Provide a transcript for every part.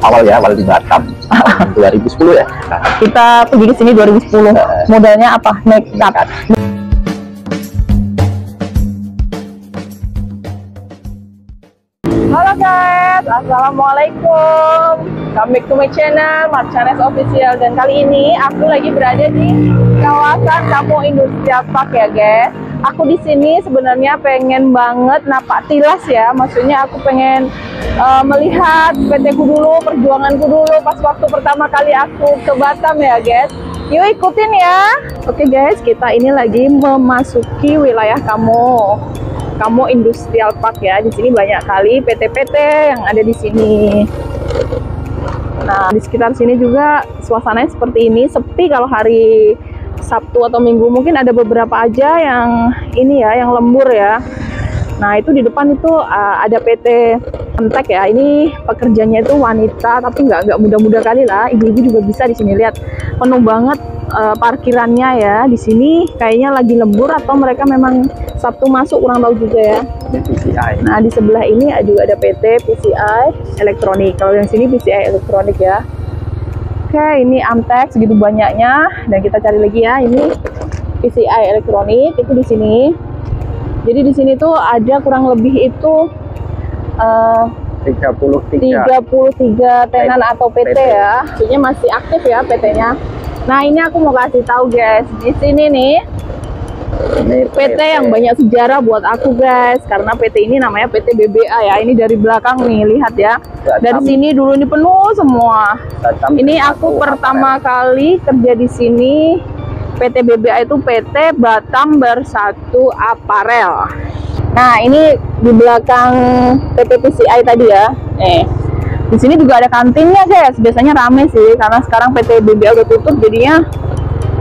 awal ya, awal di Batam tahun 2010 ya. Kita pergi ke sini 2010. Modalnya apa? Nekat. Halo guys, assalamualaikum. Come back to my channel, Marchanes Official. Dan kali ini aku lagi berada di kawasan Kampung Industrial Park ya guys. Aku di sini sebenarnya pengen banget napak tilas ya. Maksudnya aku pengen melihat PT ku dulu, perjuanganku dulu pas waktu pertama kali aku ke Batam ya guys. Yuk ikutin ya. Oke guys, kita ini lagi memasuki wilayah Kamu Industrial Park ya. Di sini banyak kali PT-PT yang ada di sini. Nah, di sekitar sini juga suasananya seperti ini, sepi kalau hari Sabtu atau Minggu. Mungkin ada beberapa aja yang ini ya, yang lembur ya. Nah, itu di depan itu ada PT Entek ya. Ini pekerjanya itu wanita, tapi nggak muda-muda kali lah. Ibu-ibu juga bisa di sini. Lihat, penuh banget parkirannya ya. Di sini kayaknya lagi lembur atau mereka memang Sabtu masuk, kurang tahu juga ya. PCI. Nah, di sebelah ini juga ada PT PCI Elektronik. Kalau yang sini PCI Elektronik ya. Oke, ini Amtek segitu banyaknya, dan kita cari lagi ya. Ini PCI Elektronik itu di sini. Jadi di sini tuh ada kurang lebih itu 33 tenan atau PT ya. Maksudnya masih aktif ya PT-nya. Nah, ini aku mau kasih tahu guys. Di sini nih ini PT yang banyak sejarah buat aku guys, karena PT ini namanya PT BBA ya. Ini dari belakang nih, lihat ya. Dari sini dulu ini penuh semua. Ini aku pertama kali kerja di sini. PT BBA itu PT Batam Bersatu Apparel. Nah, ini di belakang PT PCI tadi ya. Di sini juga ada kantinnya guys. Biasanya rame sih, karena sekarang PT BBA udah tutup, jadinya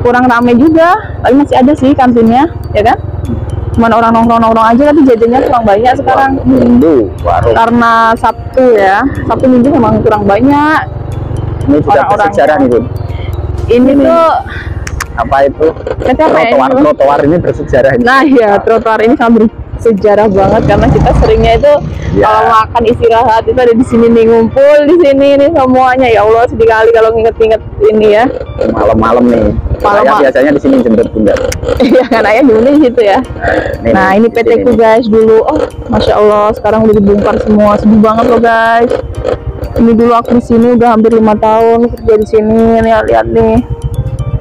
kurang rame juga. Tapi masih ada sih kantinnya, ya kan? Cuman orang nongkrong-nongkrong aja, tapi jajannya kurang banyak sekarang. Karena Sabtu ya, Sabtu Minggu memang kurang banyak. Ini sudah bersejarah nih Bun. Ini tuh apa itu? Trotoar ini bersejarah. Nah ya, trotoar ini sangat bersejarah banget, karena kita seringnya itu kalau makan istirahat itu ada di sini nih, ngumpul di sini nih semuanya. Ya Allah, sedih kali kalau nginget-nginget ini ya. Malam-malam nih. Saya biasanya di sini jemput bunda. Iya kan, ayah dulu di situ ya. Nah, ini PT ku guys dulu. Oh, masya Allah, sekarang udah dibongkar semua. Sedih banget loh guys. Ini dulu aku di sini udah hampir 5 tahun kerja di sini. Lihat nih.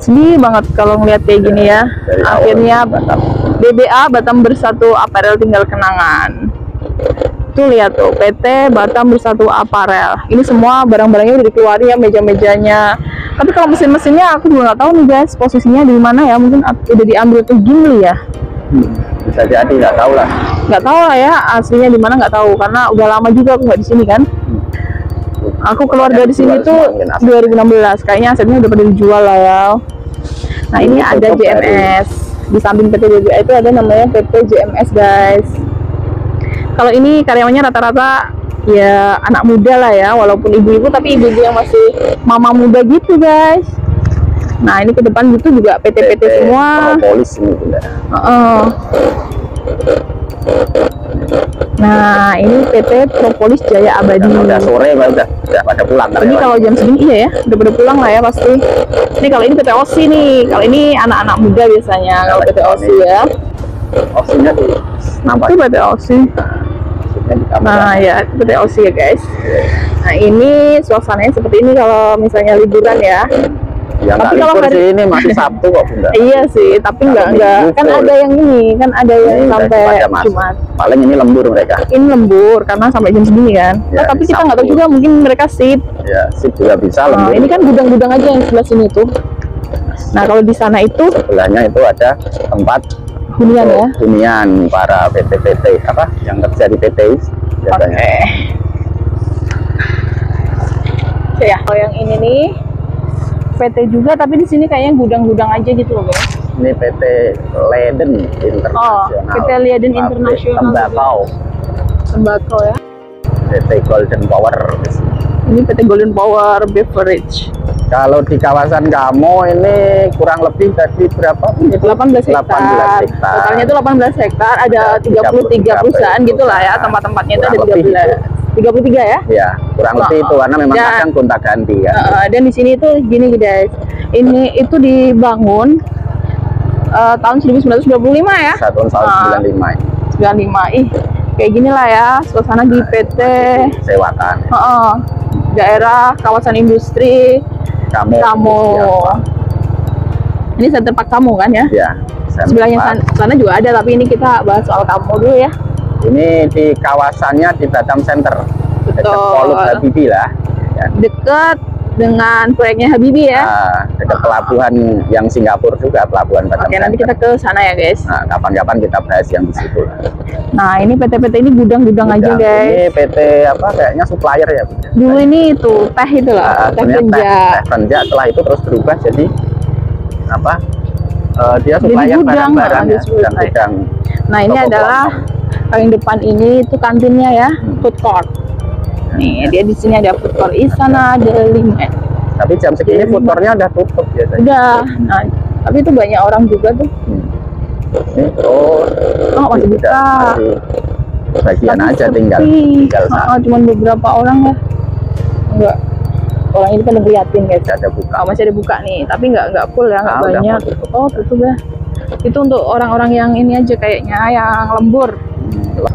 Sedih banget kalau ngeliat kayak gini ya. Akhirnya BBA Batam Bersatu Apparel tinggal kenangan. Tuh lihat tuh, PT Batam Bersatu Apparel. Ini semua barang-barangnya udah dikeluarin ya, meja-mejanya. Tapi kalau mesin-mesinnya aku juga nggak tahu nih guys, posisinya di mana ya. Mungkin udah diambil ke Gimli ya. Bisa jadi, nggak tahu lah. Nggak tahu lah ya, aslinya di mana nggak tahu, karena udah lama juga aku nggak di sini kan. Aku keluar dari sini tuh 2016. Kayaknya asetnya udah pada dijual lah ya. Nah, ini ada JMS. Di samping PT BBA itu ada namanya PT JMS guys. Kalau ini karyawannya rata-rata ya anak muda lah ya, walaupun ibu-ibu, tapi ibu-ibu yang masih mama muda gitu guys. Nah, ini ke depan gitu juga PT-PT semua. Propolis ini bunda. Nah, ini PT Propolis Jaya Abadi. Udah sore, udah pada pulang. Ini kalau jam segini iya ya, udah pada pulang lah ya pasti. Ini kalau ini PT OSI nih, kalau ini anak-anak muda biasanya kalau PT OSI ya. OSI-nya di nampak itu PT OSI. Nah ya, PT OSI ya guys. Nah, ini suasananya seperti ini kalau misalnya liburan ya. Ya, tapi kalau hari ini masih Sabtu kok bunda. Iya sih, tapi enggak kan ada yang ini, kan ada yang sampai Jumat. Paling ini lembur mereka. Ini lembur karena sampai jam segini kan. Ya, tapi kita nggak tahu juga, mungkin mereka sip. Ya, sip juga bisa lembur. Ini kan gudang-gudang aja yang sebelah sini tuh. Nah, kalau di sana itu sebelahnya itu ada tempat hunian ya. Hunian para PT-PT apa yang kerja di PT biasanya. Oke ya, kalau yang ini nih PT juga, tapi di sini kayaknya gudang-gudang aja gitu loh guys. Ini PT Leiden Internasional. PT Leiden Internasional. Tembakau ya. PT Golden Power. Ini PT Golden Power Beverage. Kalau di kawasan kamu ini kurang lebih tadi berapa? 18 hektar. Totalnya itu 18 hektar, ada 33 perusahaan gitulah ya, tempat-tempatnya itu ada 13. 33 ya? Ya, kurang lebih itu karena memang Dan- kadang gonta-ganti ya. Dan di sini tuh gini guys, ini itu dibangun tahun 1925 ya? Tahun 95 ini. 95. Ih, kayak gini lah ya suasana di PT Sewakan. daerah kawasan industri Kamu. Kamu. Ini center park kamu kan ya? Ya. Sebelahnya sana juga ada, tapi ini kita bahas soal kamu dulu ya. Ini di kawasannya di Batam Center. Dekat Betul. Poluk Habibie lah. Ya. Dekat dengan proyeknya Habibie ya. Dekat pelabuhan yang Singapura juga, pelabuhan Batam Oke, Center. nanti kita ke sana ya guys. Nah, kapan-kapan kita bahas yang di situ lah. Nah, ini PT-PT ini gudang-gudang aja Ini guys. PT apa kayaknya supplier ya, Bu? Dulu ini tuh teh itu lah, teh Sebenarnya Renja. teh Renja, setelah itu terus berubah jadi apa? Dia Jadi supplier gudang, barang-barang ya, jadi gudang. Nah, ini Toko adalah paling depan ini itu kantinnya ya, food court. Nih, dia di sini ada food court, di sana ada 5. Tapi jam segini food court-nya udah tutup biasanya. Udah. Nah, tapi itu banyak orang juga tuh. Ini Masih buka. masih bagian Tapi aja sepi. tinggal satu. Cuman beberapa orang ya. Enggak. Orang ini kan ngeliatin guys. Ada buka. Masih ada buka nih, tapi nggak full ya, nggak Udah banyak. mau tutup. Oh, tutup ya. Itu untuk orang-orang yang ini aja kayaknya, yang lembur.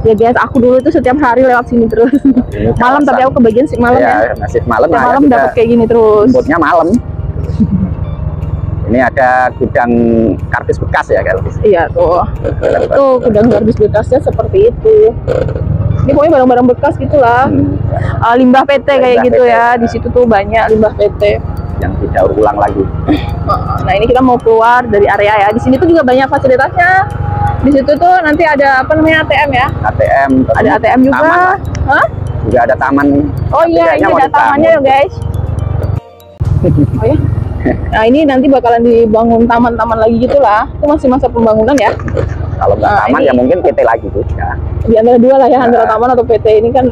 Ya guys, aku dulu itu setiap hari lewat sini terus. Ini Malam, kawasan. tapi aku kebagian sih malam ya. Nasib malam Setiap lah ya, malam kita dapat kayak gini terus. jemputnya malam. Ini ada gudang kardus bekas ya kalau di sini. Iya tuh. Tuh gudang kardus bekasnya seperti itu. Ini pokoknya barang-barang bekas gitulah. Limbah PT kayak Limbah gitu PT. ya. Di situ tuh banyak limbah PT. Yang didaur ulang lagi. Nah, ini kita mau keluar dari area ya. Di sini tuh juga banyak fasilitasnya. Di situ tuh nanti ada apa namanya ATM ya. ATM. terus Ada ATM juga. taman lah. Hah? Juga ada taman nih. Oh Tapi iya, kayaknya ini mau ada tamannya ya dibangun. guys. Oh ya. Nah, ini nanti bakalan dibangun taman-taman lagi gitulah. Itu masih masa pembangunan ya. Kalau nggak Nah, taman ini- ya mungkin PT lagi tuh. Ya. Di antara dua lah ya, antara Nah. taman atau PT ini kan.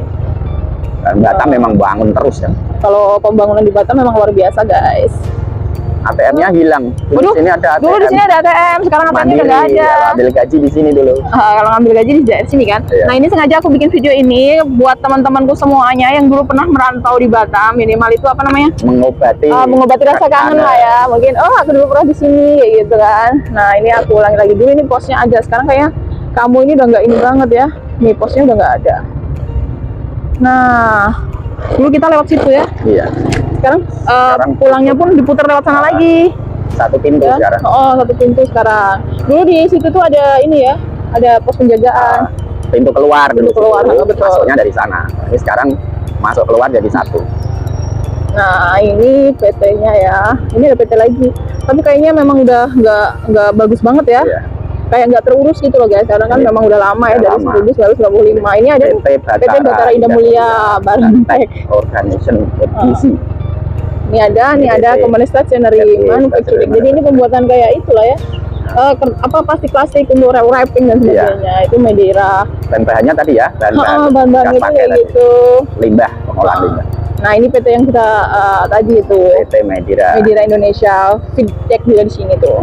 Dan Batam memang bangun terus ya. Kalau pembangunan di Batam memang luar biasa guys. ATM-nya hilang. Dulu Waduh, di sini ada ATM. Dulu di sini ada ATM, sekarang ATM-nya udah nggak ada. ya, ambil gaji di sini dulu. Kalau ngambil gaji di daerah sini kan. Iya. Nah, ini sengaja aku bikin video ini buat teman-temanku semuanya yang dulu pernah merantau di Batam. Minimal itu apa namanya? Mengobati rasa kangen lah ya. Mungkin aku dulu pernah di sini kayak gitu kan. Nah, ini aku ulangi lagi dulu, ini posnya ada. Sekarang kayaknya kamu ini udah nggak ini banget ya. Nih posnya udah nggak ada. Nah, dulu kita lewat situ ya. Iya. Sekarang, Sekarang pulangnya pun diputar lewat sana lagi. satu pintu Ya? sekarang. Oh, satu pintu sekarang. Dulu di situ tuh ada ini ya, ada pos penjagaan. Pintu keluar dulu. Pintu keluar, situ. betul. Masuknya dari sana. Ini sekarang masuk keluar jadi satu. Nah, ini PT-nya ya. Ini ada PT lagi. Tapi kayaknya memang udah nggak bagus banget ya. Iya. Kayak nggak terurus gitu loh guys. Karena kan Iya. memang udah lama ya, Udah dari lama. 1995. Ini ada PT Batara Indah Mulia Barantek. Organization EDC. Ini ada PT Company Stationery PT Manufacturing. Jadi ini pembuatan kayak itulah ya. Plastik-plastik untuk wrapping dan Iya. sebagainya. Itu Medira. Bahan-bahannya tadi ya, Bahan-bahan bekas itu pakai kayak tadi. gitu. Limbah, pengolahan limbah. Nah, ini PT yang kita tadi itu. PT Medira. Medira Indonesia, feedback juga di sini tuh.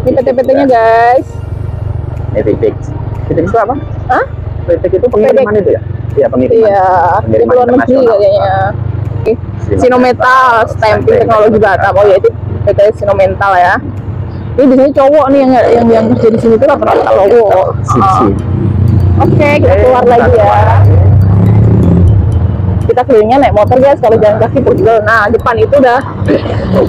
Ini PT-PT-nya guys. Ini Fitix. Fitix itu apa? Hah? Fitix itu pengiriman itu ya? Iya, pengiriman. Iya, di Pengiriman luar negeri internasional. kayaknya. Sinometal, stamping teknologi Batam. Oh ya, itu PT Sinometal ya. Ini biasanya cowok nih yang kerja di sini tuh rata-rata cowok. Sisi. Oke, kita keluar lagi ya. Kita kelilingnya naik motor guys, kalau jalan kaki pegel. Nah, depan itu udah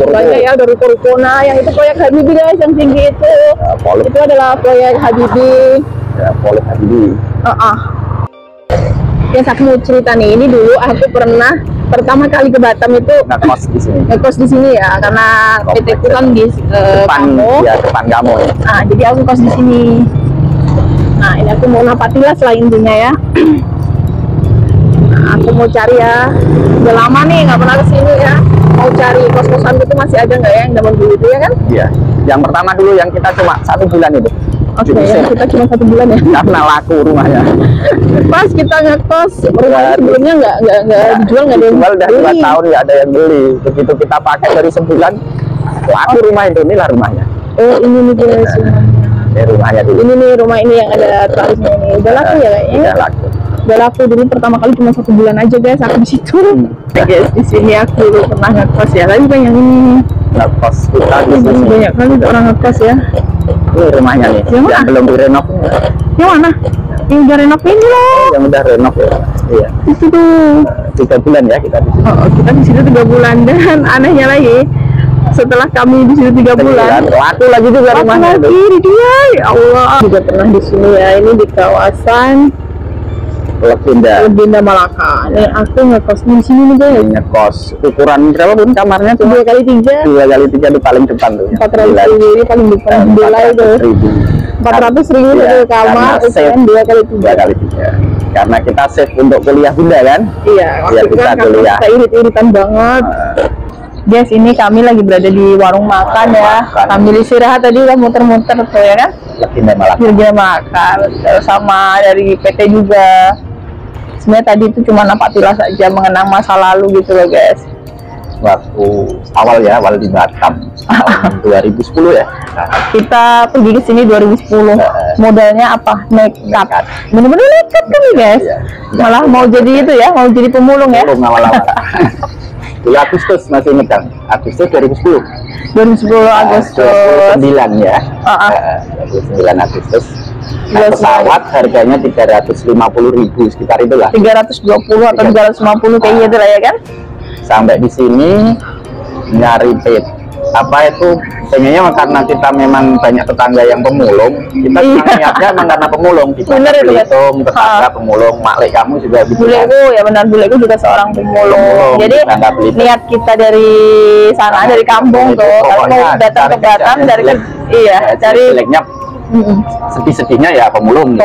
banyak ya, udah ruko-ruko. Nah, yang itu proyek Habibie guys, yang tinggi itu. Polip. Itu adalah proyek Habibie. Ya, Polip Habibie. Yang aku mau cerita nih, ini dulu aku pernah pertama kali ke Batam itu Ngekos di sini. ngekos di sini ya, karena PT ku kan di Depan, Kamu. ya, depan kamu ya. Nah, jadi aku kos di sini. Nah, ini aku mau napatilah selain intinya ya. Nah, aku mau cari ya. Udah lama nih nggak pernah kesini ya. Mau cari kos-kosan itu masih ada nggak ya yang zaman dulu itu ya kan? Iya. Yang pertama dulu yang kita cuma 1 bulan itu. Oke, Di Mesir. kita cuma 1 bulan ya. Karena laku rumahnya. Pas kita ngekos, rumah sebelumnya nggak dijual, nggak ada yang Jual udah 2 beli. tahun nggak ada yang beli. Begitu kita pakai dari sebulan, laku rumah itu. Inilah rumahnya. Oh, ini nih guys. Ini rumahnya dulu. Ini nih rumah ini yang ada tralisnya ini. Udah laku ya kayaknya. Udah laku. Gak laku dulu, pertama kali cuma 1 bulan aja guys aku di situ. Guys, di sini aku dulu pernah ngekos ya, tapi banyak ini. Ngekos kita di sini. Banyak kali orang ngekos ya. Ini rumahnya nih. Yang belum direnov. Yang mana? Yang udah renov ini loh. Yang udah renov ya. Iya. Itu tuh. 3 bulan ya kita di sini. Oh, kita di situ 3 bulan dan anehnya lagi setelah kami di situ 3 bulan, laku lagi juga rumahnya lagi di dia. Ya Allah. Juga pernah di sini ya. Ini di kawasan Legenda Malaka. Nih aku ngekosnya di sini nih guys. Ngekos ukuran berapa pun kamarnya tuh? 2x3. 2x3 di paling depan tuh. 400.000 ini paling depan jendela itu. 400.000 satu kamar, ukuran 2x3. 2x3. Karena kita save untuk kuliah bunda kan? Iya. Biar bisa kuliah. Kita irit-iritan banget. Guys, ini kami lagi berada di warung makan ya. Sambil istirahat tadi udah muter-muter tuh ya kan? Legenda Malaka. Legenda Malaka sama dari PT juga. Sebenarnya tadi itu cuma napatilah saja mengenang masa lalu gitu loh guys. Waktu awal di Batam tahun 2010 ya. Kita pergi ke sini 2010. Modalnya apa? Nekat. Bener-bener nekat kan guys. Iya. Malah mau jadi itu ya, mau jadi pemulung ya. Pemulung awal-awal. Dulu Agustus masih ingat kan? Agustus 2010. 2010 Agustus 9 ya. 29 Agustus. Nah, pesawat harganya 350.000 sekitar itulah. 320 atau 350 kayak gitu lah ya kan? Sampai di sini nyari apa itu pengennya karena kita memang banyak tetangga yang pemulung, kita niatnya emang karena pemulung di Belitung, tetangga pemulung, maklek kamu juga gitu. Buleku ya benar, buleku juga seorang pemulung. Jadi niat kita dari sana, dari kampung tuh, kalau mau datang ke Batam dari cari jeleknya sedih-sedihnya ya pemulung.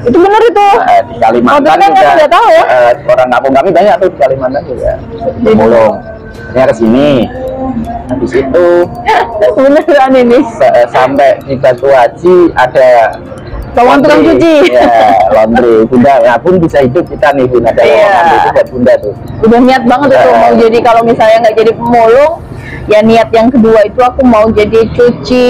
Itu benar itu. Di Kalimantan juga tahu ya. Orang kampung kami banyak tuh di Kalimantan juga pemulung. Ini ke sini. Habis itu beneran ini sampai di Batu Haji ada lowongan tukang cuci. Ya, laundry. Bunda ya pun bisa hidup kita nih, Bunda. Ada lowongan itu buat Bunda tuh. Udah niat banget itu mau jadi, kalau misalnya nggak jadi pemulung, ya niat yang kedua itu aku mau jadi cuci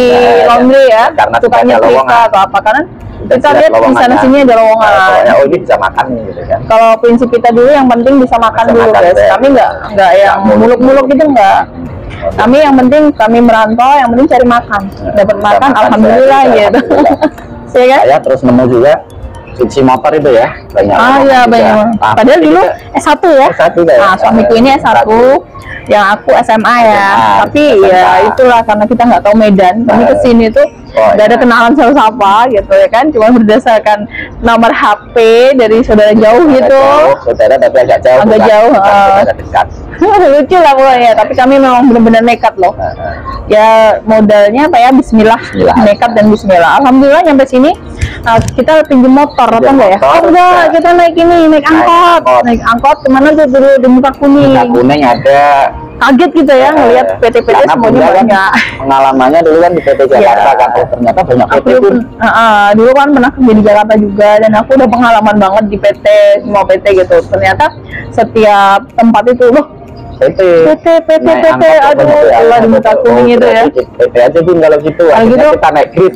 laundry ya. Karena tukang lowongan atau apa, karena kita lihat di sana sini ada lowongan. Oh ini bisa makan nih gitu kan. Kalau prinsip kita dulu yang penting bisa makan dulu guys. Kami nggak yang muluk-muluk gitu nggak. Kami yang penting kami merantau, yang penting cari makan, dapat makan, alhamdulillah gitu. Ya kan? Saya terus nemu juga cuci motor itu ya, banyak. Iya banyak. Padahal dulu S1 ya. S1 nah, suamiku ini S1, yang aku SMA ya. Tapi ya itulah karena kita nggak tahu Medan, kami kesini tuh nggak ada kenalan siapa-siapa gitu ya kan, cuma berdasarkan nomor HP dari saudara jauh gitu. Saudara tapi agak jauh. Agak jauh. Dekat. Lucu lah pokoknya, tapi kami memang benar-benar nekat loh. Ya modalnya apa ya, Bismillah. Nekat dan Bismillah. Alhamdulillah nyampe sini kita pinjam motor atau enggak ya? Enggak, kita naik angkot. Naik angkot kemana tuh dulu di Muka Kuning. Muka Kuning ada. Kaget gitu ya ngelihat PT-PT semuanya banyak. Pengalamannya dulu kan di PT Jakarta kan, ternyata banyak PT pun. Dulu kan pernah kerja di Jakarta juga, dan aku udah pengalaman banget di PT, semua PT gitu. Ternyata setiap tempat itu loh PT, aduh, Allah di Muka Kuning itu ya. PT aja pun kalau gitu, kita naik grid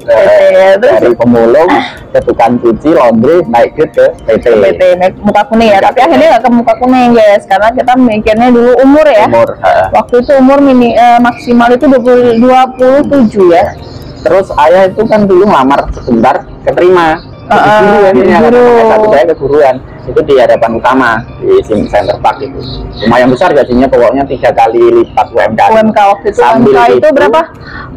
PT, dari pemulung ke tukang cuci, laundry, naik grid ke PT, naik Muka Kuning ya. Tapi akhirnya nggak ke Muka Kuning guys, karena kita mikirnya dulu umur ya. Waktu itu umur maksimal itu 27 ya. Terus ayah itu kan dulu ngelamar sebentar, keterima. Guru saya keguruan itu di hadapan utama di Center Park itu, lumayan besar gajinya, pokoknya 3 kali lipat UMK waktu itu. UMK itu berapa?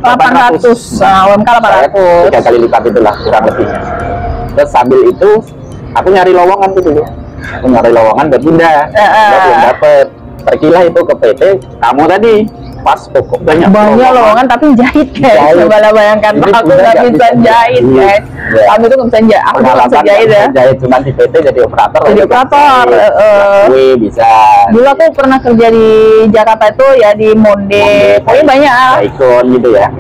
800. UMK 800, 3 kali lipat itulah kurang lebihnya. Terus sambil itu aku nyari lowongan tuh dulu, buat Bunda, belum dapet. Pergilah itu ke PT kamu tadi, pas pokok banyak lowongan tapi jahit guys. Coba bayangkan, aku nggak bisa jahit guys. Kami tuh nggak bisa jahit, aku nggak bisa jahit ya. Jahit cuma di PT jadi operator. Bisa. Dulu aku pernah kerja di Jakarta itu ya di Monde, pokoknya banyak. Ikon gitu ya.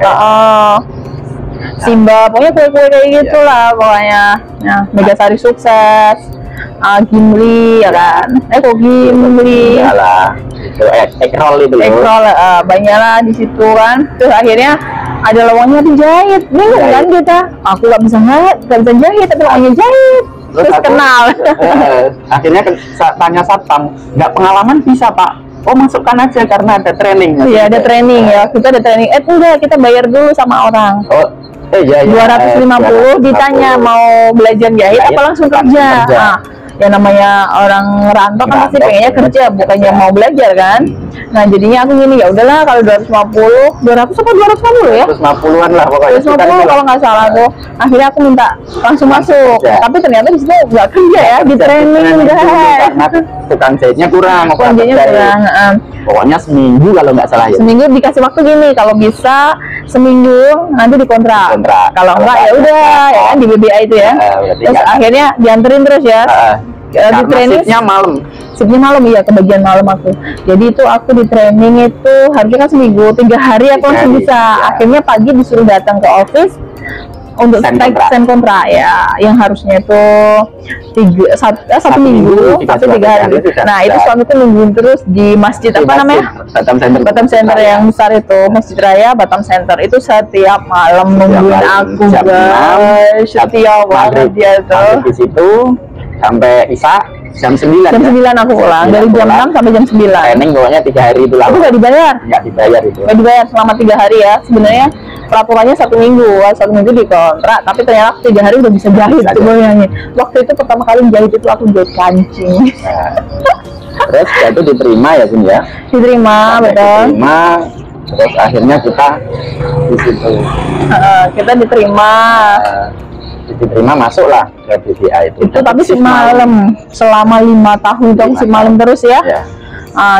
Simba, pokoknya kue-kue kayak gitulah pokoknya. Nah, Megasari Sukses. Gimli ya kan, kok Gimli lah itu Ekrol itu banyak lah di situ kan. Terus akhirnya ada lowongannya dijahit, bingung kan kita, aku nggak bisa jahit tapi lowongannya jahit. Terus aku, kenal. Akhirnya tanya satpam, nggak pengalaman bisa Pak? Oh masukkan aja karena ada training. Iya ada training ya, kita ada training. Enggak, kita bayar dulu sama orang. Oh iya, 250 ditanya mau belajar jahit apa langsung kerja. Nah, ya namanya orang rantau kan pasti pengennya kerja, bukannya mau belajar kan. Nah jadinya aku gini, ya udahlah kalau 250 apa 250 ya? 250-an lah pokoknya. 250 kalau nggak salah tuh. Akhirnya aku minta langsung masuk. Tapi ternyata di situ nggak kerja ya, di training guys. Karena tukang jahitnya kurang. Tukang jahitnya kurang. Pokoknya seminggu kalau nggak salah ya. Seminggu dikasih waktu gini, kalau bisa seminggu nanti dikontrak. Kalau enggak ya udah ya kan di BBA itu ya. Terus akhirnya dianterin terus ya. Di training shiftnya malam. Shiftnya malam iya, kebagian malam aku. Jadi itu aku di training itu harusnya kan seminggu, 3 hari aku langsung bisa. Akhirnya pagi disuruh datang ke office untuk sign kontrak ya, yang harusnya itu satu minggu tapi 3 hari. Nah itu suami tuh nungguin terus di masjid apa namanya? Batam Center yang besar itu, Masjid Raya Batam Center itu setiap malam nungguin aku guys. Setiap malam dia tuh di situ sampai Isya jam 9. Jam 9 aku pulang, dari jam 6 sampai jam 9. Training pokoknya 3 hari itu lah. Aku nggak dibayar. Nggak dibayar itu. Nggak dibayar selama 3 hari ya. Sebenarnya peraturannya 1 minggu, 1 minggu dikontrak. Tapi ternyata 3 hari udah bisa jahit sebenarnya. Waktu itu pertama kali jahit itu aku jahit kancing. Terus itu diterima ya Bun ya. Diterima, betul. Diterima. Terus akhirnya kita di situ. Kita diterima. Diterima masuklah ke BBA itu tapi semalam selama 5 tahun itu semalam terus ya.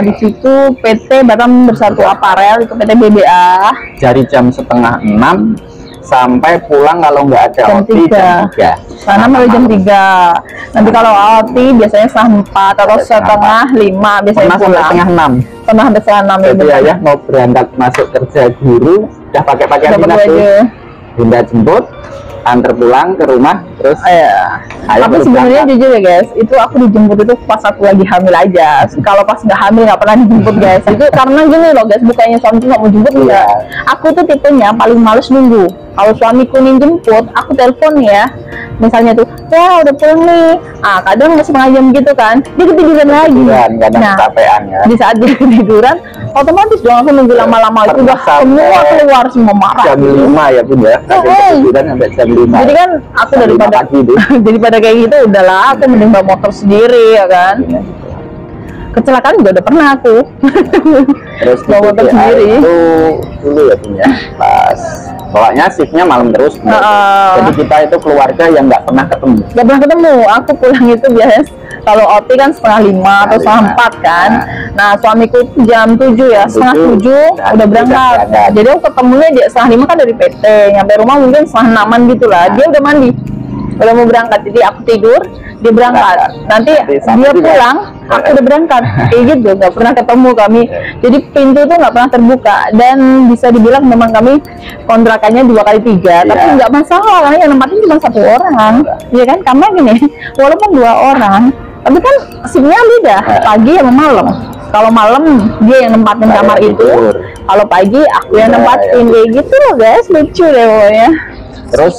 Di situ PT Batam Bersatu Aparel itu PT BBA dari jam setengah 6 sampai pulang kalau nggak ada jam 3. Sana mulai jam 3. Nanti kalau OT biasanya setengah 4 atau setengah 5 biasanya pulang. Setengah 6. Setengah 6 Jadi ya mau berangkat masuk kerja guru udah pakai pakaian dinas tuh. Bunda jemput, antar pulang ke rumah terus tapi sebenarnya jujur ya guys, itu aku dijemput itu pas aku lagi hamil aja. Kalau pas nggak hamil nggak pernah dijemput guys. Itu karena gini loh guys, bukannya suamiku nggak mau jemput enggak. Aku tuh tipenya paling males nunggu. Kalau suamiku nih jemput, aku telepon ya, misalnya tuh ya udah pulang nih, kadang masih setengah jam gitu kan, dia ketiduran lagi. Nah di saat dia ketiduran otomatis dong aku nunggu lama-lama itu udah semua keluar, semua marah. Jam 5 ya Bun ya, ketiduran sampai jam 5. Jadi kan aku daripada kayak gitu udahlah aku mending bawa motor sendiri ya kan. Kecelakaan juga udah pernah aku. Terus bawa motor sendiri itu dulu ya Bun ya, pas pokoknya shiftnya malam terus. Jadi kita itu keluarga yang nggak pernah ketemu. Aku pulang itu biasa kalau OT kan setengah 5 atau setengah 4 kan. Nah suamiku jam 7 ya, setengah 7 udah berangkat. Jadi aku ketemunya dia setengah 5 kan dari PT, nyampe rumah mungkin setengah 6-an gitu lah. Dia udah mandi, udah mau berangkat. Jadi aku tidur, dia berangkat. Nanti dia pulang, aku udah berangkat. Kayak gitu, nggak pernah ketemu kami. Jadi pintu tuh nggak pernah terbuka. Dan bisa dibilang memang kami kontrakannya 2x3. Tapi nggak masalah, karena yang nempatin cuma 1 orang. Iya kan, karena gini, walaupun 2 orang, tapi kan shiftnya beda, pagi sama malam. Kalau malam dia yang nempatin kamar itu, kalau pagi aku yang nempatin. Kayak gitu loh guys, lucu deh pokoknya. Terus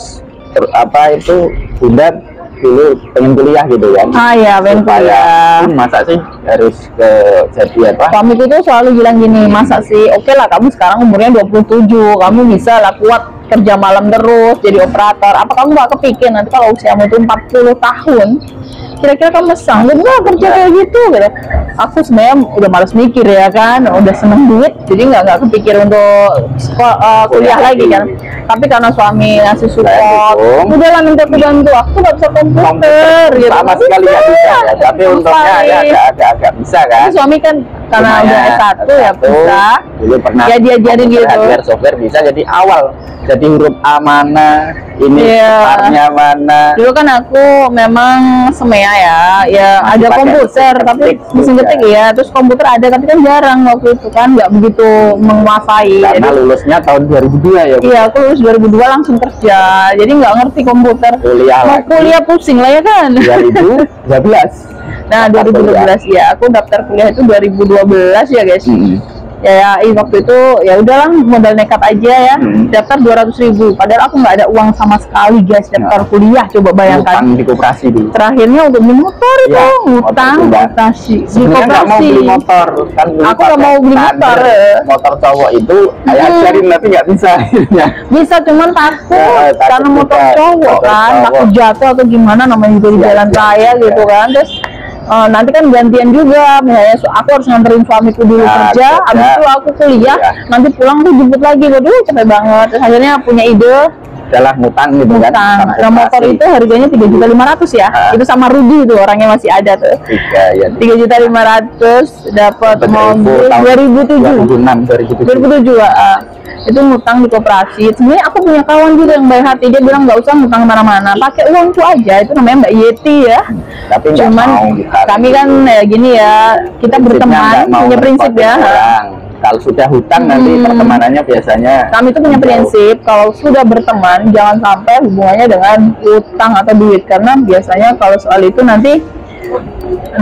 apa itu Bunda dulu pengen kuliah gitu kan? Iya pengen kuliah. Masa sih harus ke jadi apa? Suamiku tuh selalu bilang gini, masa sih oke lah kamu sekarang umurnya 27, kamu bisa lah kuat kerja malam terus jadi operator. Apa kamu gak kepikir nanti kalau usiamu itu 40 tahun, kira-kira kamu sanggup nggak kerja kayak gitu? Aku sebenarnya udah males mikir ya kan, udah seneng duit, jadi nggak kepikir untuk kuliah lagi kan. Tapi karena suami ngasih support, udahlah minta aku bantu, aku nggak bisa komputer gitu. Sama sekali nggak bisa ya, tapi untungnya ya agak bisa kan. Tapi suami kan karena udah S1 ya bisa, dulu pernah ya diajarin gitu. Software bisa, jadi awal jadi huruf A mana, ini startnya mana. Dulu kan aku memang SEMEA ya ada komputer tapi mesin ketik ya, terus komputer ada tapi kan jarang waktu itu kan, nggak begitu menguasai. Karena jadi, lulusnya tahun 2002 ya. Iya aku lulus 2002 langsung kerja, jadi nggak ngerti komputer. Kuliah pusing lah ya kan. 2012. Nah 2012 ya, aku daftar kuliah itu 2012 ya guys. Waktu itu ya udahlah modal nekat aja ya, daftar 200.000, padahal aku nggak ada uang sama sekali guys, daftar kuliah, coba bayangkan. Utang di koperasi dulu. Terakhirnya untuk beli motor itu, utang koperasi. Di Sebenarnya nggak mau beli motor, kan aku nggak mau beli motor. Motor cowok itu ajarin tapi nggak bisa. Bisa, cuman takut karena motor cowok kan, takut jatuh atau gimana, namanya juga di jalan raya gitu kan. Terus nanti kan gantian juga, misalnya aku harus nganterin suamiku dulu kerja, abis itu aku kuliah, nanti pulang tuh jemput lagi, waduh capek banget. Terus akhirnya punya ide, adalah ngutang gitu kan. Nah, motor itu harganya 3.500.000 ya, itu sama Rudi tuh orangnya masih ada tuh. 3.500.000 dapat mobil 2007. Itu ngutang di koperasi. Sebenarnya aku punya kawan juga yang baik hati, dia bilang nggak usah ngutang mana-mana, pakai uang tuh aja, itu namanya Mbak Yeti ya. Tapi cuman kami kan ya gini ya, kita berteman punya prinsip ya. Kalau sudah hutang nanti pertemanannya biasanya. Kami itu punya prinsip kalau sudah berteman jangan sampai hubungannya dengan utang atau duit, karena biasanya kalau soal itu nanti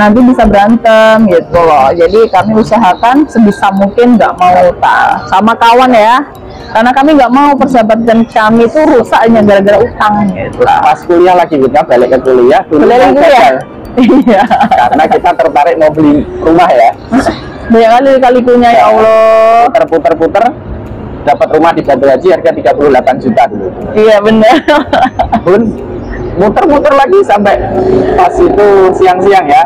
bisa berantem gitu loh. Jadi kami usahakan sebisa mungkin nggak mau utang sama kawan ya, karena kami nggak mau persahabatan kami itu rusak hanya gara-gara utang gitu. Pas kuliah lagi kita balik ke kuliah dulu kan gagal. Iya. Karena kita tertarik mau beli rumah ya. Banyak kali kalikunya ya Allah. Puter-puter dapat rumah di Batu Haji harga 38 juta dulu. Iya benar. Pun muter-muter lagi sampai pas itu siang-siang ya,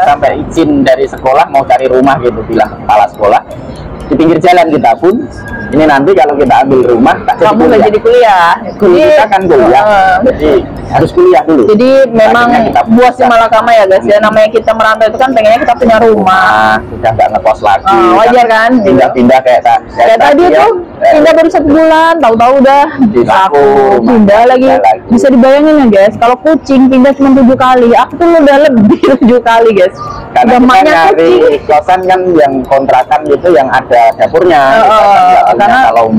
sampai izin dari sekolah mau cari rumah gitu, bilang kepala sekolah di pinggir jalan kita pun ini nanti kalau kita ambil rumah kamu nggak jadi kuliah. Kita kan kuliah, jadi harus kuliah dulu. Jadi memang buat si malakama ya guys ya, namanya kita merantau itu kan pengennya kita punya rumah, sudah nggak ngekos lagi. Wajar kan? Pindah-pindah kayak tadi tuh pindah baru 1 bulan, tahu-tahu udah aku pindah lagi. Bisa dibayangin ya guys, kalau kucing pindah cuma 7 kali, aku tuh udah lebih 7 kali guys. Karena kita nyari kosan kan yang kontrakan gitu yang ada dapurnya. Karena kalau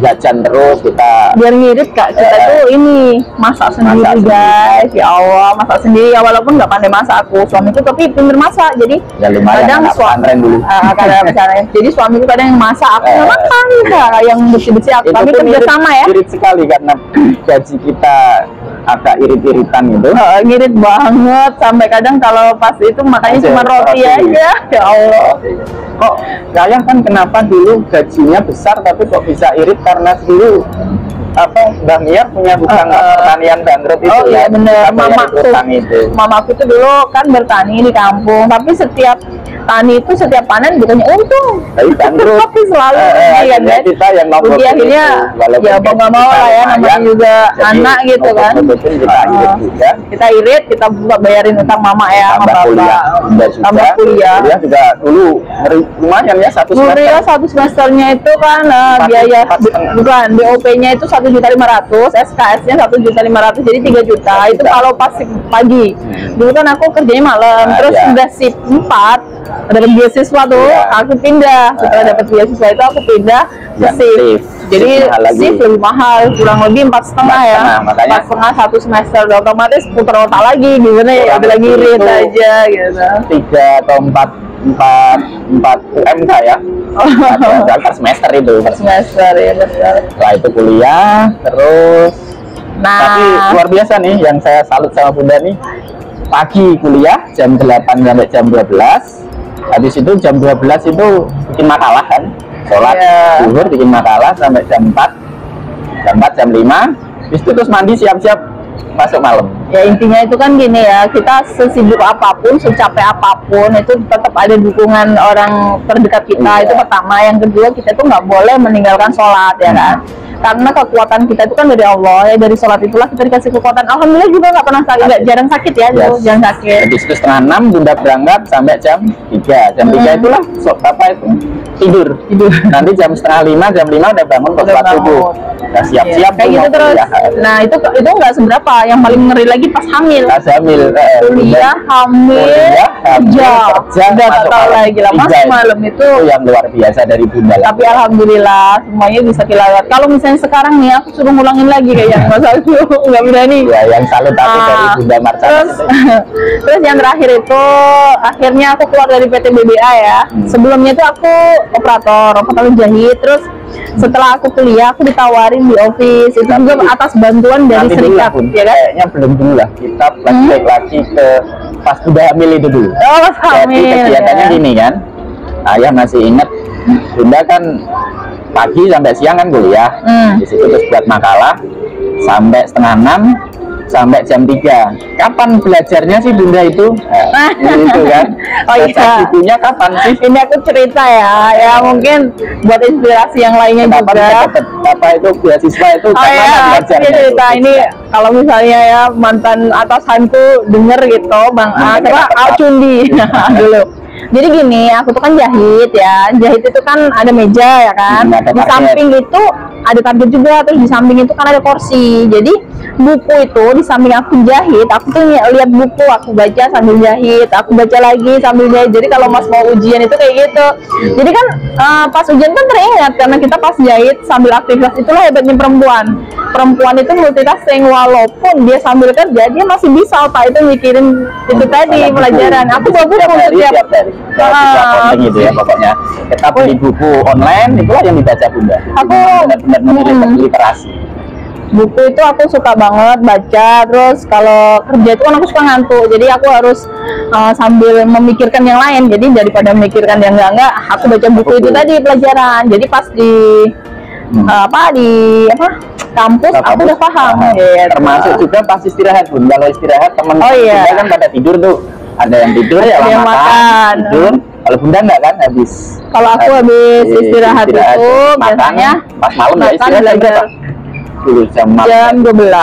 jajan terus kita biar ngirit kak, kita tuh ini masak sendiri guys. Ya Allah, masak sendiri ya, walaupun nggak pandai masak aku, suamiku tapi pinter masak, jadi ya lumayan, kadang dulu. Jadi suamiku kadang yang masak, aku nggak makan yang bersih-bersih, kami kerja sama ya. Irit sekali karena gaji kita agak irit-iritan gitu. Ngirit banget, sampai kadang kalau pas itu makannya cuma roti aja. Ya Allah. Kok saya kan kenapa dulu gajinya besar tapi kok bisa irit, karena dulu Mbak Mia punya hutang pertanian bangkrut itu. Oh iya bener, mamaku tuh dulu kan bertani di kampung, tapi setiap tani itu setiap panen bukannya untung, tapi bangkrut. tapi selalu kan kita yang mau akhirnya ya mau nggak mau lah ya, namanya juga anak gitu kan. Kita irit, kita bayarin utang mama ya, sama bapak, tambah kuliah. Kuliah juga dulu lumayan ya, satu semesternya itu kan biaya bukan BOP-nya itu 1.500.000, SKS-nya 1.500.000, jadi 3 juta. Itu kalau pas pagi. Dulu kan aku kerjanya malam, terus udah shift 4, dapat beasiswa tuh, aku pindah. Setelah dapat beasiswa itu aku pindah ke shift. Jadi shift lebih mahal, kurang lebih 4,5 ya. 4,5 1 semester, otomatis putar otak lagi, gimana ya, udah lagi irit aja gitu. 3 atau 4 UMK ya. Per semester itu. Per semester ya betul. Setelah itu kuliah terus. Tapi luar biasa nih, yang saya salut sama Bunda nih, pagi kuliah jam 8 sampai jam 12. Habis itu jam 12 itu bikin makalah kan, sholat zuhur bikin makalah sampai jam 4 jam 5. Habis itu terus mandi siap-siap masuk malam. Ya intinya itu kan gini ya, kita sesibuk apapun, secapek apapun, itu tetap ada dukungan orang terdekat kita. Itu pertama. Yang kedua, kita tuh nggak boleh meninggalkan sholat ya kan, karena kekuatan kita itu kan dari Allah ya, dari sholat itulah kita dikasih kekuatan. Alhamdulillah juga nggak pernah sakit, jarang sakit ya, jarang sakit. Jadi itu 5:30 Bunda berangkat sampai jam 3. Jam 3 itulah tidur. Nanti jam 4:30, jam 5 udah bangun buat sholat subuh. Nah, siap-siap kayak gitu terus. Nah itu nggak seberapa. Yang paling ngeri lagi jadi pas hamil. Pas hamil. Kuliah, hamil, kerja. Udah tak tahu lagi lah. Mas malam itu yang luar biasa dari Bunda. Tapi alhamdulillah semuanya bisa dilewat. Kalau misalnya sekarang nih aku suruh ngulangin lagi kayaknya Mas aku nggak berani. Ya, yang salut aku dari Bunda Marcana. Terus yang terakhir itu akhirnya aku keluar dari PT BBA ya. Sebelumnya itu aku operator jahit. Terus setelah aku kuliah aku ditawarin di office itu juga atas bantuan dari serikat ya kan? Kayaknya belum dulu lah, kita flashback lagi ke pas Bunda hamil itu dulu. Oh, pas hamil. Jadi kegiatannya gini kan, ayah masih ingat Bunda kan pagi sampai siang kan kuliah, di situ terus buat makalah sampai setengah 6 sampai jam 3. Kapan belajarnya sih Bunda itu? Itu kan. Oh iya. Bukunya kapan sih? Ini aku cerita ya mungkin buat inspirasi yang lainnya juga. Apa itu beasiswa itu? Oh iya, cerita ini kalau misalnya ya mantan atasanku denger gitu, Bang Cundi dulu. Jadi gini, aku tuh kan jahit ya. Jahit itu kan ada meja ya kan. Di samping itu ada target juga, terus di samping itu kan ada kursi. Jadi buku itu di samping aku jahit, aku tuh lihat buku, aku baca sambil jahit, aku baca lagi sambil jahit. Jadi kalau Mas mau ujian itu kayak gitu. Jadi kan pas ujian kan teringat karena kita pas jahit sambil aktivitas, itulah hebatnya perempuan. Perempuan itu multitasking, walaupun dia sambil kerja dia masih bisa otak itu mikirin itu tadi pelajaran. Aku bawa buku setiap penting itu ya pokoknya. Kita beli buku online itulah yang dibaca Bunda. Aku benar-benar literasi. Buku itu aku suka banget baca. Terus kalau kerja itu kan aku suka ngantuk, jadi aku harus sambil memikirkan yang lain. Jadi daripada memikirkan yang enggak, aku baca buku itu tadi pelajaran. Jadi pas di kampus aku udah paham. Gitu. Termasuk juga pas istirahat Bun. Kalau istirahat teman-teman kan pada tidur tuh. Ada yang tidur, ada yang makan. Tidur. Kalau Bunda enggak kan habis. Kalau aku habis istirahat itu biasanya pas malam ya istirahat berapa? Jam 12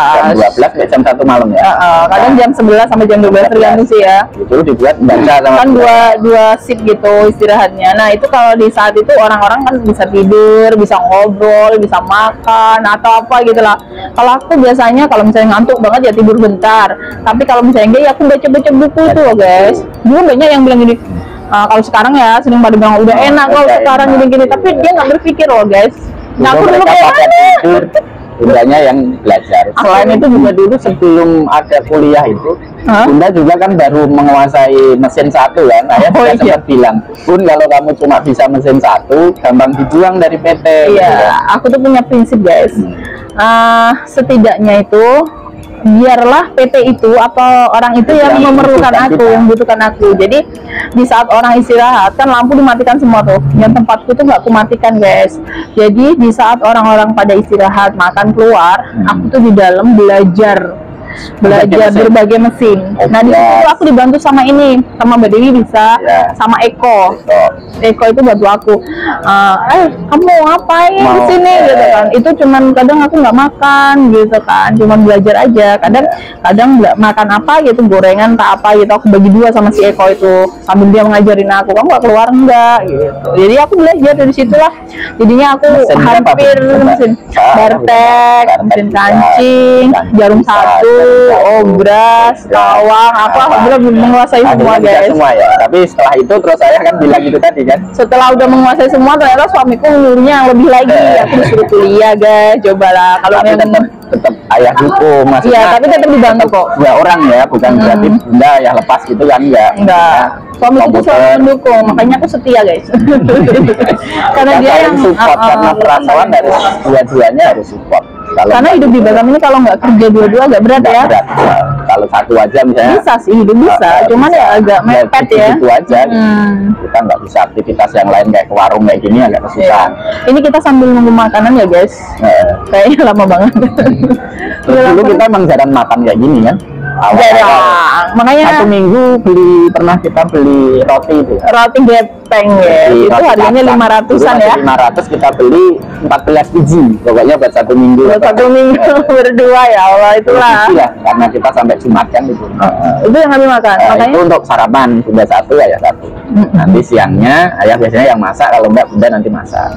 sampai jam 1 malam ya. Kadang jam 11 sampai jam 12 tergantung sih ya. Itu dibuat baca sama kan dua shift gitu istirahatnya. Nah itu kalau di saat itu orang-orang kan bisa tidur, bisa ngobrol, bisa makan atau apa gitu lah. Kalau aku biasanya kalau misalnya ngantuk banget ya tidur bentar. Tapi kalau misalnya enggak ya aku baca-baca buku itu loh guys. Dulu banyak yang bilang gini, kalau sekarang ya sering pada bilang udah enak kalau sekarang gini-gini, tapi dia nggak berpikir loh guys. Nah aku dulu kayak mana? Bundanya yang belajar. Selain itu juga dulu sebelum ada kuliah itu, Bunda juga kan baru menguasai mesin satu kan. Ayah sempat bilang, Bun kalau kamu cuma bisa mesin satu, gampang dibuang dari PT. Iya, gitu. Aku tuh punya prinsip guys. Setidaknya itu biarlah PT itu atau orang itu yang memerlukan aku, yang butuhkan aku. Jadi di saat orang istirahat kan lampu dimatikan semua tuh. Yang tempatku tuh nggak kumatikan guys. Jadi di saat orang-orang pada istirahat makan keluar, aku tuh di dalam belajar berbagai mesin. Nah di situ aku dibantu sama sama Mbak Dewi bisa, sama Eko itu bantu aku. Kamu mau ngapain di sini gitu kan? Itu cuman kadang aku nggak makan gitu kan, cuman belajar aja. Kadang nggak makan apa gitu, gorengan tak apa gitu. Aku bagi dua sama si Eko itu sambil dia mengajarin aku, kamu nggak keluar enggak gitu. Jadi aku belajar dari situlah. Jadinya aku hampir mesin bartek, mesin kancing, jarum satu, obras, kawang, apa belum menguasai semua guys. Semua ya. Tapi setelah itu terus saya kan bilang gitu tadi kan. Setelah udah menguasai semua ternyata suamiku nyuruhnya yang lebih lagi. Aku disuruh kuliah guys, cobalah. Kalau tetap ayah dukung maksudnya. Iya, tapi tetap dibantu kok. Dua orang ya, bukan berarti Bunda ya lepas gitu kan enggak. Suamiku selalu mendukung, makanya aku setia guys. Karena dia yang support, karena perasaan harus dua-duanya harus support. Karena hidup di Batam ini kalau nggak kerja dua-dua agak berat ya. Kalau satu aja misalnya bisa sih, hidup bisa, cuman ya agak mepet ya. Itu aja. Kita nggak bisa aktivitas yang lain kayak ke warung kayak gini agak kesusahan. Ini kita sambil nunggu makanan ya guys. Kayaknya lama banget. Dulu kita emang jarang makan kayak gini kan. Makanya 1 minggu pernah kita beli roti itu. Roti gepeng ya. Itu harganya 500-an ya. 500 kita beli 14 biji. Pokoknya buat 1 minggu. Buat 1 minggu berdua ya Allah itulah. Karena kita sampai Jumat kan itu. Itu yang kami makan. Makanya itu untuk sarapan Bunda 1 ayah 1. Nanti siangnya ayah biasanya yang masak, kalau enggak Bunda nanti masak.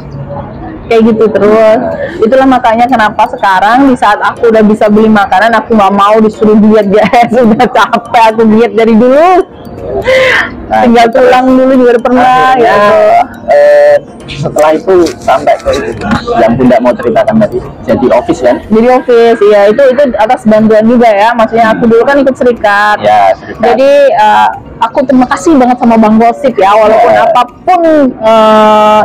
kayak gitu terus. Itulah makanya kenapa sekarang di saat aku udah bisa beli makanan, aku nggak mau disuruh diet guys. Udah capek aku diet dari dulu. Nah, Tinggal tulang dulu juga udah pernah akhirnya, gitu. setelah itu sampai ke itu yang Bunda mau ceritakan tadi, jadi office kan? Jadi office, ya itu atas bantuan juga ya. Maksudnya aku dulu kan ikut serikat. Ya, serikat. Jadi aku terima kasih banget sama Bang Gosip ya. Walaupun apapun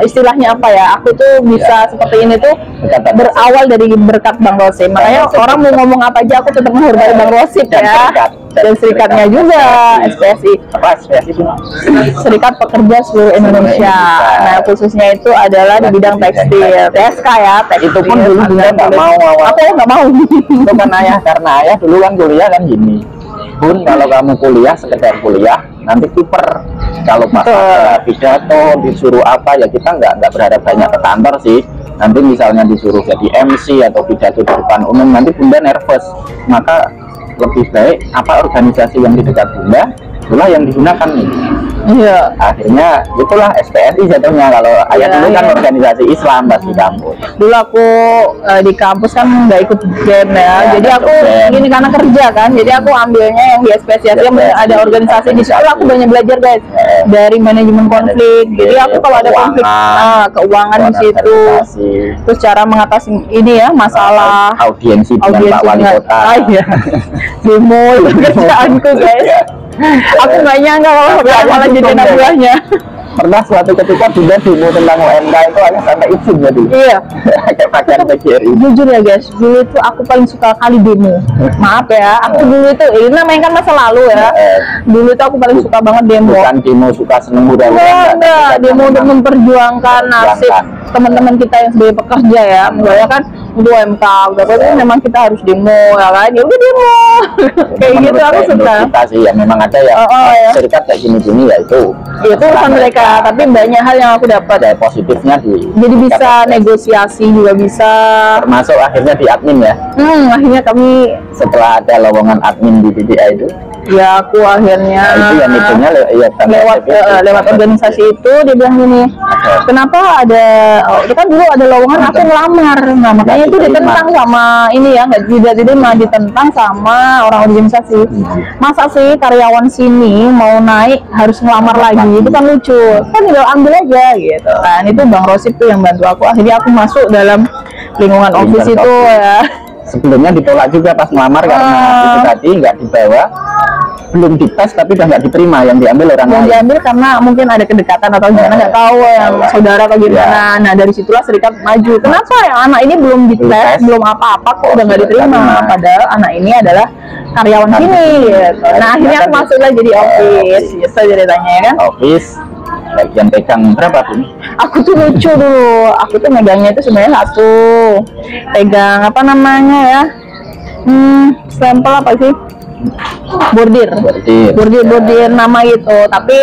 istilahnya apa ya, aku tuh bisa seperti ini tuh berawal dari berkat Bang Gosip. Makanya orang mau ngomong apa aja, aku tetap menghargai Bang Gosip ya. Dan serikatnya juga SPSI. Apa SPSI itu? Serikat Pekerja Seluruh Indonesia. Nah, khususnya itu adalah di bidang tekstil, TSK ya. Tekstil. Itu pun dulu Bunda nggak mau awal. Aku nggak mau. Itu kan ayah, karena ayah dulu kan kuliah kan gini. Bun, kalau kamu kuliah sekedar kuliah, nanti kiper. Kalau pas ada pidato disuruh apa ya kita nggak berharap banyak ke kantor sih. Nanti misalnya disuruh jadi MC atau pidato di depan umum, nanti Bunda nervous. Maka lebih baik apa organisasi yang di dekat Bunda itulah yang digunakan nih. Iya. Akhirnya itulah SPSI jatuhnya. Kalau ayah dulu kan organisasi Islam pas di kampus. Dulu aku di kampus kan nggak ikut BEM ya. Jadi aku gini karena kerja kan. Jadi aku ambilnya yang di SPSI yang ada organisasi di situ. Aku banyak belajar guys dari manajemen konflik. Jadi aku kalau ada konflik keuangan di situ. Terus cara mengatasi ini ya masalah audiensi dengan Pak Wali Kota. Iya. Demo itu kerjaanku guys. Aku nggak nyangka kalau malah jadi anak buahnya. Pernah suatu ketika Bunda demo tentang UMK itu hanya sampai izin jadi. Iya. Kayak pakaian PGRI. Jujur ya guys, dulu itu aku paling suka kali demo. Maaf ya, aku dulu itu ini namanya kan masa lalu ya. Dulu itu aku paling suka banget demo. Bukan demo suka seneng mudah-mudahan. Enggak, demo untuk memperjuangkan nasib teman-teman kita yang sebagai pekerja ya. Misalnya kan untuk UMK, udah pasti memang kita harus demo ya kan. Ya udah demo. Kayak gitu aku suka. Kita sih ya memang ada ya. Serikat kayak gini-gini ya itu. Itu urusan mereka, tapi banyak hal yang aku dapat ya positifnya jadi bisa negosiasi juga bisa, termasuk akhirnya di admin ya. Akhirnya kami setelah ada lowongan admin di BDA itu ya aku akhirnya itu ya meetingnya lewat organisasi itu dia bilang gini, kenapa ada itu kan dulu ada lowongan aku ngelamar, nah makanya itu ditentang sama ini ya, nggak diterima, ditentang sama orang organisasi. Masa sih karyawan sini mau naik harus ngelamar lagi, itu kan lucu, kan tinggal ambil aja gitu kan. Itu Bang Rosip tuh yang bantu aku, akhirnya aku masuk dalam lingkungan office itu ya. Sebelumnya ditolak juga pas ngelamar karena itu tadi nggak dibawa, belum dites tapi udah nggak diterima, yang diambil orang lain. Diambil karena mungkin ada kedekatan atau gimana nggak tahu yang saudara atau gimana. Nah dari situlah serikat maju. Kenapa yang anak ini belum dites, belum apa-apa kok udah nggak diterima, padahal anak ini adalah karyawan sini gitu. Nah akhirnya aku masuklah jadi office, gitu ceritanya ya kan. Office bagian pegang berapa pun? Aku tuh lucu dulu, aku tuh megangnya itu sebenarnya satu, pegang apa namanya ya, stempel apa sih? Bordir nama gitu. Tapi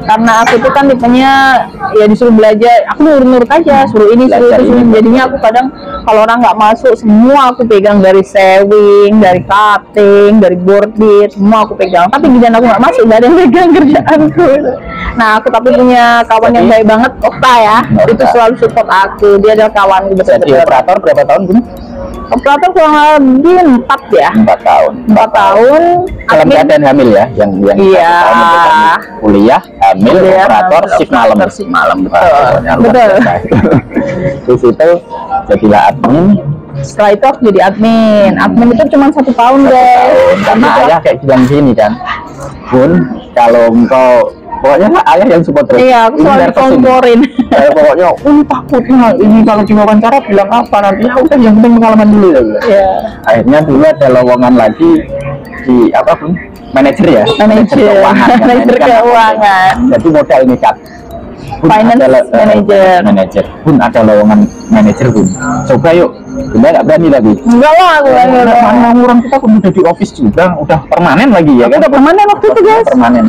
karena aku tuh kan tipenya ya disuruh belajar, aku nurut aja, suruh ini suruh itu, jadinya aku kadang kalau orang nggak masuk semua aku pegang, dari sewing, dari cutting, dari bordir, semua aku pegang. Tapi giliran aku nggak masuk, nggak ada yang pegang kerjaanku. Nah aku tapi punya kawan yang baik banget, Okta ya, itu selalu support aku, dia adalah kawan betul-betul. Jadi operator berapa tahun Bun? Operator kurang lebih 4 ya. 4 tahun. 4 tahun. Dalam keadaan hamil ya, yang iya. Kuliah, hamil, operator, shift malam. Shift malam, betul. Di situ jadilah admin. Setelah itu aku jadi admin. Admin itu cuma 1 tahun guys. Karena ayah kayak bilang gini kan, Bun, kalau engkau pokoknya ayah yang support terus. Iya, aku selalu dikomporin. Pokoknya, takutnya ini kalau diwawancara bilang apa nanti, ya udah yang penting pengalaman dulu ya. Iya. Akhirnya dulu ada lowongan lagi di apa Bun? Manajer ya. Manajer keuangan. Jadi modal nekat. Finance manager. Bun ada lowongan manajer Bun. Coba yuk. Bunda nggak berani lagi. Enggak lah, aku mana orang kita udah di office juga, udah permanen lagi ya kan? Udah permanen waktu itu guys. Permanen.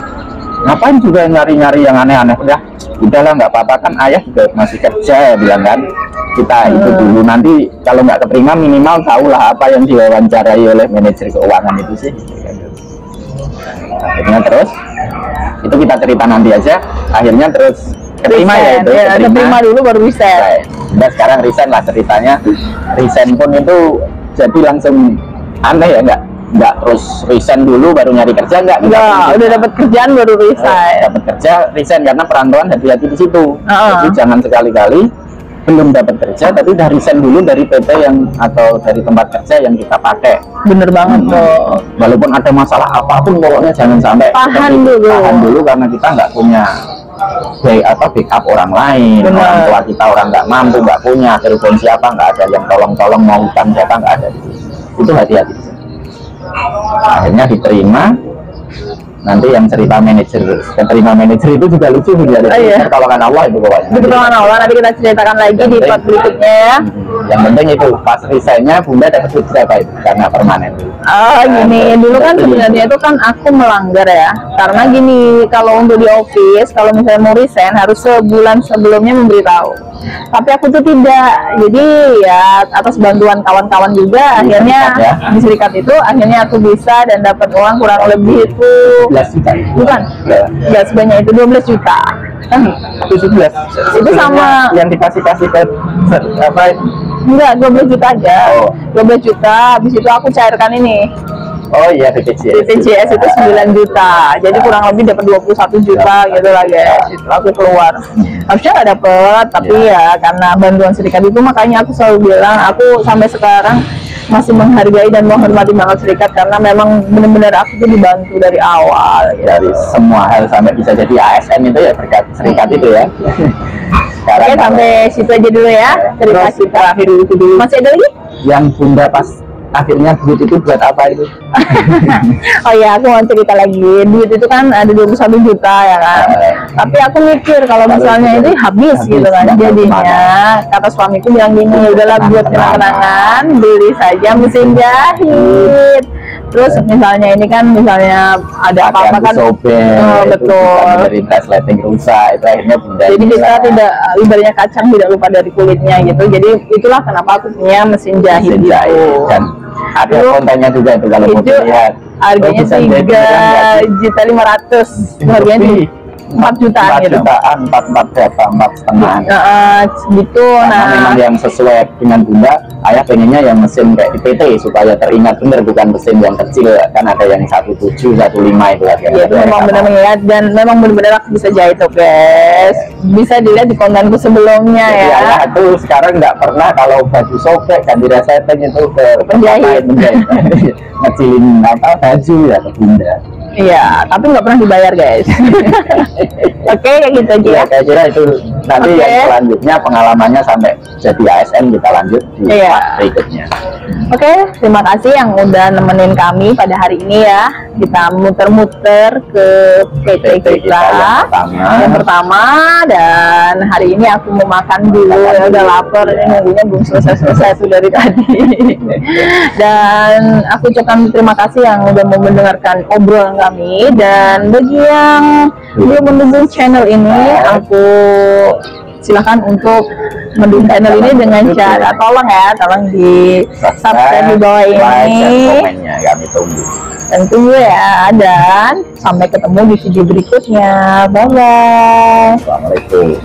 Ngapain juga nyari-nyari yang aneh-aneh? Udahlah nggak apa-apa kan, ayah juga masih kerja ya bilang kan. Kita itu dulu, nanti kalau nggak keterima minimal tahulah apa yang diwawancarai oleh manajer keuangan itu sih. Akhirnya terus itu kita cerita nanti aja. Akhirnya terus keterima ya itu. Keterima dulu baru bisa. Bunda sekarang resign lah ceritanya. Resign pun itu jadi langsung aneh ya, nggak terus resign dulu baru nyari kerja, nggak udah dapat kerjaan baru resign. Dapat kerja resign karena perantauan hati-hati di situ. Jadi jangan sekali-kali belum dapat kerja tapi udah resign dulu dari PT yang atau dari tempat kerja yang kita pakai. Bener banget tuh. Walaupun ada masalah apapun pokoknya jangan sampai tahan dulu karena kita nggak punya backup orang lain. Bener. Orang tua kita orang nggak mampu, nggak punya telepon siapa, nggak ada yang tolong mau utang siapa, nggak ada di situ. Itu hati-hati. Akhirnya diterima. Nanti yang cerita manajer itu juga lucu ya. Pertolongan Allah itu pokoknya. Pertolongan Allah nanti kita ceritakan lagi di part berikutnya ya. Yang penting itu pas resignnya Bunda dapat duit berapa itu karena permanen. Gini dulu kan sebenarnya itu kan aku melanggar ya, karena gini kalau untuk di office kalau misalnya mau resign harus sebulan sebelumnya memberitahu. Tapi aku tuh tidak, jadi ya atas bantuan kawan-kawan juga akhirnya di serikat itu akhirnya aku bisa dan dapat uang kurang lebih itu 11 juta. Bukan, nggak sebanyak itu 12 juta. 17. Itu sama yang dikasih ke apa? Enggak, 12 juta aja. 12 juta, habis itu aku cairkan ini. Oh iya, BPJS. BPJS itu 9 juta. Jadi kurang lebih dapat 21 juta gitu lah guys. Itu aku keluar. Harusnya nggak dapet, tapi ya karena bantuan serikat itu makanya aku selalu bilang aku sampai sekarang masih menghargai dan menghormati banget serikat karena memang benar-benar aku tuh dibantu dari awal gitu. Dari semua hal sampai bisa jadi ASN itu ya berkat serikat itu ya. Oke, sampai situ aja dulu ya cerita kita. Terakhir itu dulu. Masih ada lagi? Yang Bunda pas akhirnya duit itu buat apa itu? Oh ya, aku mau cerita lagi. Duit itu kan ada 21 juta ya kan. Tapi aku mikir kalau misalnya itu habis gitu kan. Jadinya kata suamiku bilang gini, udahlah buat kenang-kenangan beli saja mesin jahit. Terus misalnya ini kan misalnya ada apa-apa kan betul dari resleting rusak itu akhirnya Bunda. Jadi kita tidak ibaratnya kacang tidak lupa dari kulitnya gitu. Jadi itulah kenapa aku punya mesin jahit gitu. Dan ada kontennya juga itu kalau mau lihat. Harganya 3.500.000, harganya 4 jutaan gitu. 4 setengah. Gitu. Nah, memang yang sesuai dengan Bunda, ayah pengennya yang mesin kayak di PT supaya teringat bener, bukan mesin yang kecil kan ada yang 17, 15 itu harganya. Iya, itu memang benar mengingat dan memang benar-benar aku bisa jahit tuh guys. Bisa dilihat di kontenku sebelumnya. Jadi ya. Ayah tuh sekarang nggak pernah kalau baju sobek ganti resleting itu ke penjahit. Ngecilin apa baju ya ke Bunda. Iya, tapi nggak pernah dibayar guys. Oke, kayak gitu aja ya. Saya kira itu nanti yang selanjutnya pengalamannya sampai jadi ASN kita lanjut di berikutnya. Oke, terima kasih yang udah nemenin kami pada hari ini ya. Kita muter-muter ke PT kita yang pertama dan hari ini aku mau makan dulu ya, udah lapar ini nunggunya belum selesai tuh dari tadi. Dan aku ucapkan terima kasih yang udah mau mendengarkan obrolan kami, dan bagi yang belum mendukung channel ini aku silahkan untuk mendukung channel ini dengan cara tolong di subscribe di bawah ini, komennya kami tunggu dan tunggu ya, dan sampai ketemu di video berikutnya. Bye bye. Assalamualaikum.